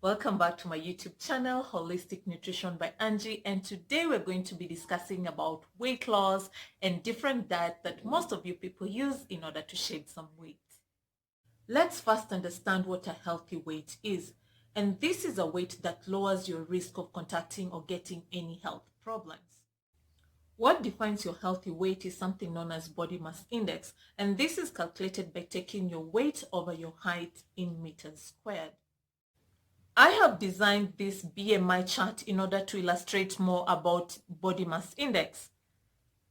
Welcome back to my YouTube channel, Holistic Nutrition by Angie, and today we're going to be discussing about weight loss and different diets that most of you people use in order to shed some weight. Let's first understand what a healthy weight is, and this is a weight that lowers your risk of contracting or getting any health problems. What defines your healthy weight is something known as body mass index, and this is calculated by taking your weight over your height in meters squared. I have designed this BMI chart in order to illustrate more about body mass index.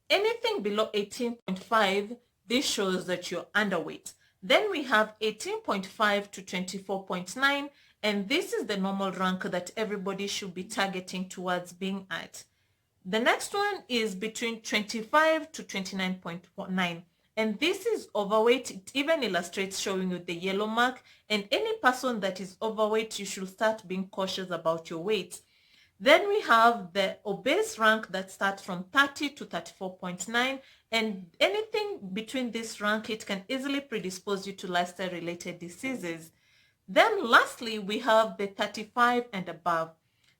Anything below 18.5, this shows that you're underweight. Then we have 18.5 to 24.9, and this is the normal rank that everybody should be targeting towards being at. The next one is between 25 to 29.9. And this is overweight. It even illustrates showing you the yellow mark. And any person that is overweight, you should start being cautious about your weight. Then we have the obese rank that starts from 30 to 34.9. And anything between this rank, it can easily predispose you to lifestyle-related diseases. Then lastly, we have the 35 and above.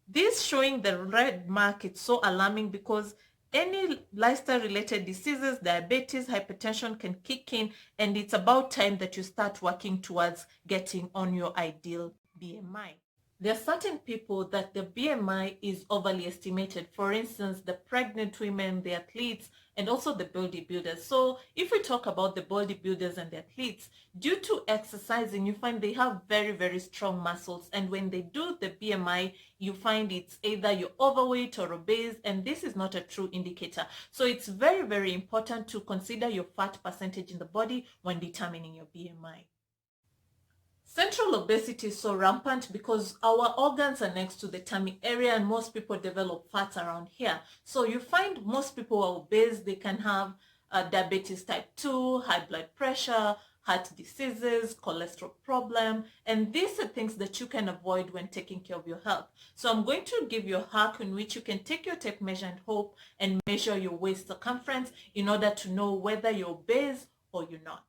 This showing the red mark, it's so alarming because any lifestyle-related diseases, diabetes, hypertension can kick in, and it's about time that you start working towards getting on your ideal BMI. There are certain people that the BMI is overly estimated. For instance, the pregnant women, the athletes, and also the bodybuilders. So if we talk about the bodybuilders and the athletes, due to exercising, you find they have very, very strong muscles. And when they do the BMI, you find it's either you're overweight or obese, and this is not a true indicator. So it's very, very important to consider your fat percentage in the body when determining your BMI. Central obesity is so rampant because our organs are next to the tummy area, and most people develop fat around here. So you find most people are obese. They can have diabetes type 2, high blood pressure, heart diseases, cholesterol problem, and these are things that you can avoid when taking care of your health. So I'm going to give you a hack in which you can take your tape measure and hope and measure your waist circumference in order to know whether you're obese or you're not.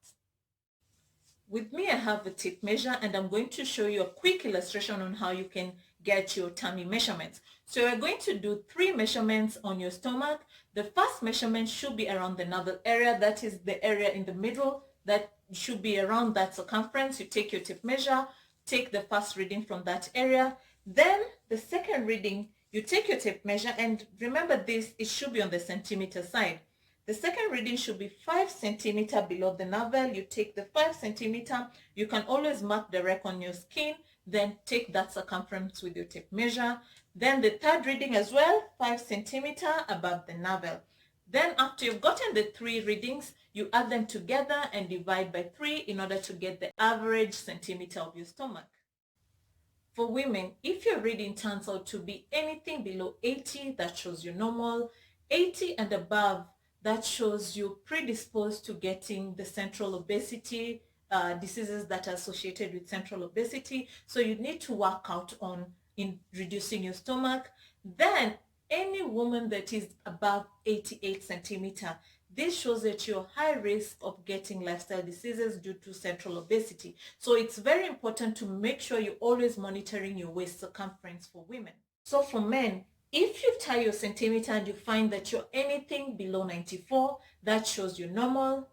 With me, I have a tape measure, and I'm going to show you a quick illustration on how you can get your tummy measurements. So we're going to do 3 measurements on your stomach. The first measurement should be around the navel area. That is the area in the middle that should be around that circumference. You take your tape measure, take the first reading from that area. Then the second reading, you take your tape measure, and remember this, it should be on the centimeter side. The second reading should be 5 centimeters below the navel. You take the 5 centimeters. You can always mark the rec on your skin. Then take that circumference with your tape measure. Then the third reading as well, 5 centimeters above the navel. Then after you've gotten the 3 readings, you add them together and divide by 3 in order to get the average centimeter of your stomach. For women, if your reading turns out to be anything below 80, that shows you normal. 80 and above, that shows you're predisposed to getting the central obesity, diseases that are associated with central obesity. So you need to work out on in reducing your stomach. Then any woman that is above 88 centimeters, this shows that you're high risk of getting lifestyle diseases due to central obesity. So it's very important to make sure you're always monitoring your waist circumference for women. So for men, if you tie your centimeter and you find that you're anything below 94, that shows you're normal.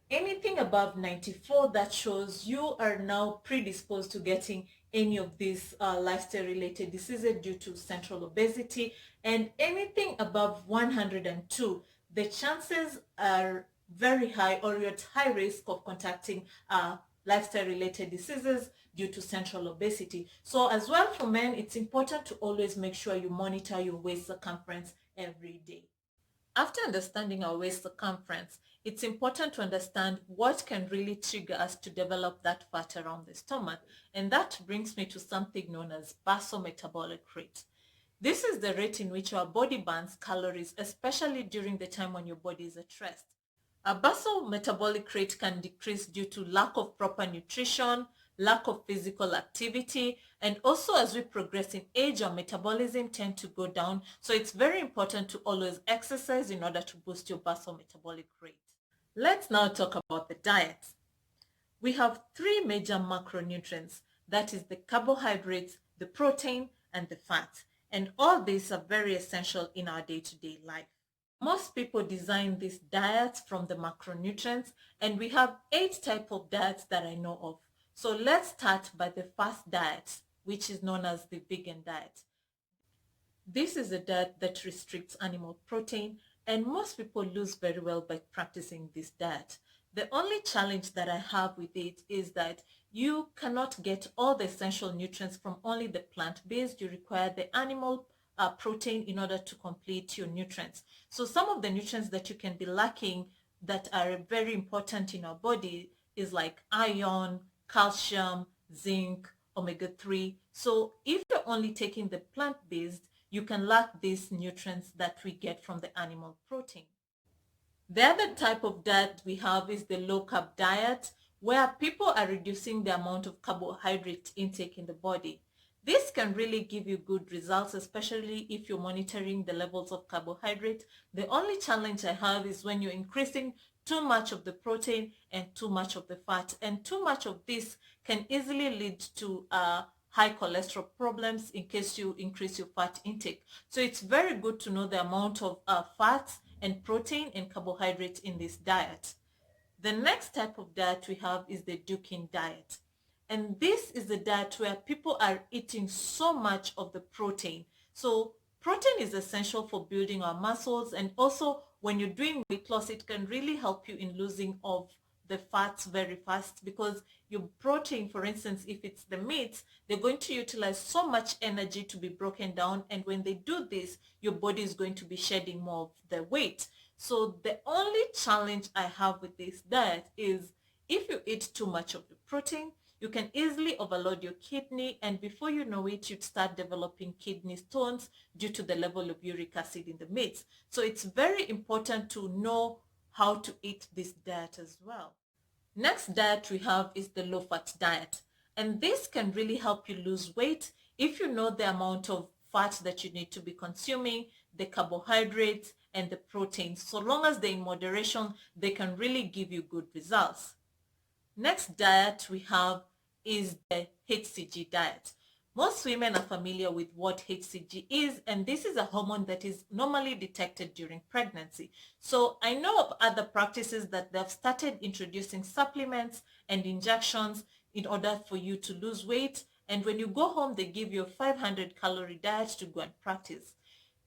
Anything above 94, that shows you are now predisposed to getting any of these lifestyle-related diseases due to central obesity. And anything above 102, the chances are very high, or you're at high risk of contracting lifestyle-related diseases due to central obesity. So as well for men, it's important to always make sure you monitor your waist circumference every day. After understanding our waist circumference, it's important to understand what can really trigger us to develop that fat around the stomach. And that brings me to something known as basal metabolic rate. This is the rate in which our body burns calories, especially during the time when your body is at rest. A basal metabolic rate can decrease due to lack of proper nutrition, lack of physical activity, and also as we progress in age, our metabolism tend to go down. So it's very important to always exercise in order to boost your basal metabolic rate. Let's now talk about the diet. We have 3 major macronutrients, that is the carbohydrates, the protein, and the fat. And all these are very essential in our day-to-day life. Most people design this diet from the macronutrients, and we have 8 types of diets that I know of. So let's start by the first diet, which is known as the vegan diet. This is a diet that restricts animal protein, and most people lose very well by practicing this diet. The only challenge that I have with it is that you cannot get all the essential nutrients from only the plant-based. You require the animal protein in order to complete your nutrients. So some of the nutrients that you can be lacking that are very important in our body is like iron, calcium, zinc, omega-3. So if you're only taking the plant-based, you can lack these nutrients that we get from the animal protein. The other type of diet we have is the low-carb diet, where people are reducing the amount of carbohydrate intake in the body. This can really give you good results, especially if you're monitoring the levels of carbohydrate. The only challenge I have is when you're increasing too much of the protein and too much of the fat. And too much of this can easily lead to high cholesterol problems in case you increase your fat intake. So it's very good to know the amount of fats and protein and carbohydrate in this diet. The next type of diet we have is the Dukin diet. And this is the diet where people are eating so much of the protein. So protein is essential for building our muscles, and also when you're doing weight loss, it can really help you in losing of the fats very fast, because your protein, for instance, if it's the meats, they're going to utilize so much energy to be broken down, and when they do this, your body is going to be shedding more of the weight. So the only challenge I have with this diet is if you eat too much of the protein, you can easily overload your kidney, and before you know it, you'd start developing kidney stones due to the level of uric acid in the meats. So it's very important to know how to eat this diet as well. Next diet we have is the low-fat diet, and this can really help you lose weight if you know the amount of fat that you need to be consuming, the carbohydrates, and the proteins. So long as they're in moderation, they can really give you good results. Next diet we have is the HCG diet. Most women are familiar with what HCG is, and this is a hormone that is normally detected during pregnancy. So I know of other practices that they've started introducing supplements and injections in order for you to lose weight. And when you go home, they give you a 500-calorie diet to go and practice.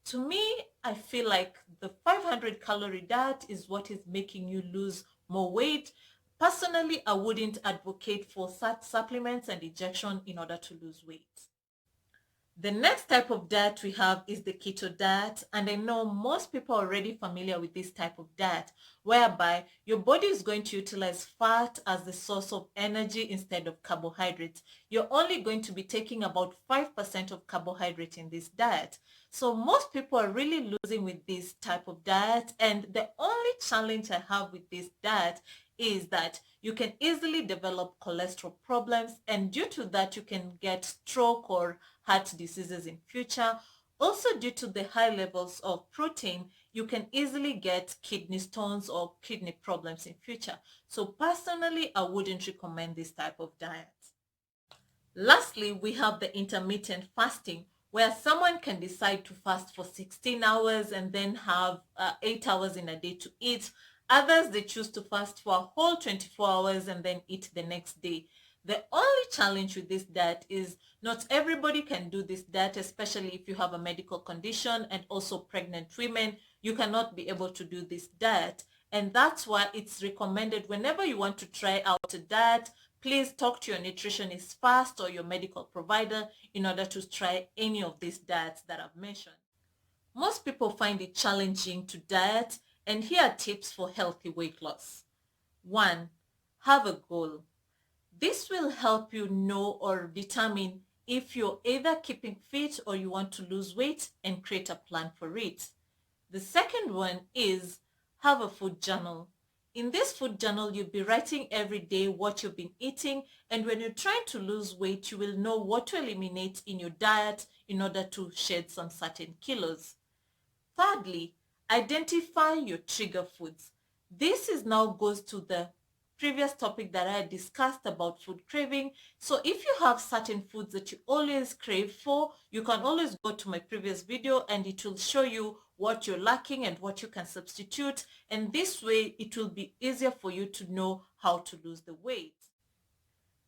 To me, I feel like the 500-calorie diet is what is making you lose more weight. Personally, I wouldn't advocate for such supplements and injection in order to lose weight. The next type of diet we have is the keto diet, and I know most people are already familiar with this type of diet, whereby your body is going to utilize fat as the source of energy instead of carbohydrates. You're only going to be taking about 5% of carbohydrate in this diet. So most people are really losing with this type of diet, and the only challenge I have with this diet is that you can easily develop cholesterol problems, and due to that you can get stroke or heart diseases in future. Also, due to the high levels of protein, you can easily get kidney stones or kidney problems in future. So personally, I wouldn't recommend this type of diet. Lastly, we have the intermittent fasting, where someone can decide to fast for 16 hours and then have 8 hours in a day to eat. Others, they choose to fast for a whole 24 hours and then eat the next day. The only challenge with this diet is not everybody can do this diet, especially if you have a medical condition, and also pregnant women, you cannot be able to do this diet. And that's why it's recommended whenever you want to try out a diet, please talk to your nutritionist first or your medical provider in order to try any of these diets that I've mentioned. Most people find it challenging to diet, and here are tips for healthy weight loss. 1. Have a goal. This will help you know or determine if you're either keeping fit or you want to lose weight, and create a plan for it. The second one is have a food journal. In this food journal, you'll be writing every day what you've been eating, and when you're trying to lose weight, you will know what to eliminate in your diet in order to shed some certain kilos. Thirdly, identify your trigger foods. This is now goes to the previous topic that I discussed about food craving. So if you have certain foods that you always crave for, you can always go to my previous video and it will show you what you're lacking and what you can substitute. And this way it will be easier for you to know how to lose the weight.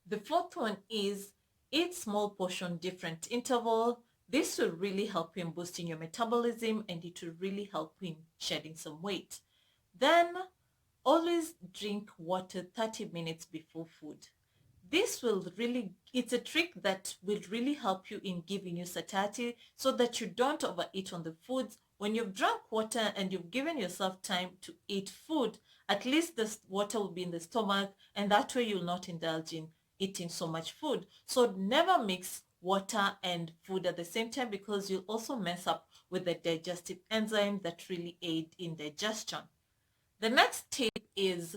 The fourth one is eat small portion, different interval. This will really help you in boosting your metabolism and it will really help in shedding some weight. Then always drink water 30 minutes before food. This will really, it's a trick that will really help you in giving you satiety so that you don't overeat on the foods. When you've drunk water and you've given yourself time to eat food, at least the water will be in the stomach and that way you'll not indulge in eating so much food. So never mix water and food at the same time because you'll also mess up with the digestive enzymes that really aid in digestion. The next tip is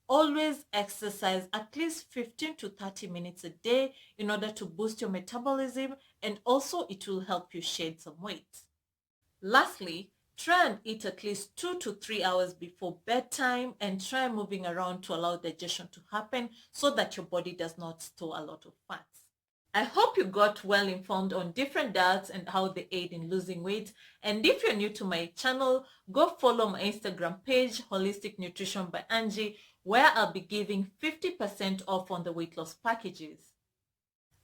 always exercise at least 15 to 30 minutes a day in order to boost your metabolism, and also it will help you shed some weight. Lastly, try and eat at least 2 to 3 hours before bedtime and try moving around to allow digestion to happen so that your body does not store a lot of fats. I hope you got well informed on different diets and how they aid in losing weight. And if you're new to my channel, go follow my Instagram page, Holistic Nutrition by Angie, where I'll be giving 50% off on the weight loss packages.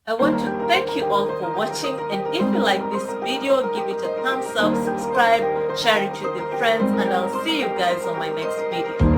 I want to thank you all for watching, and if you like this video, give it a thumbs up, subscribe, share it with your friends, and I'll see you guys on my next video.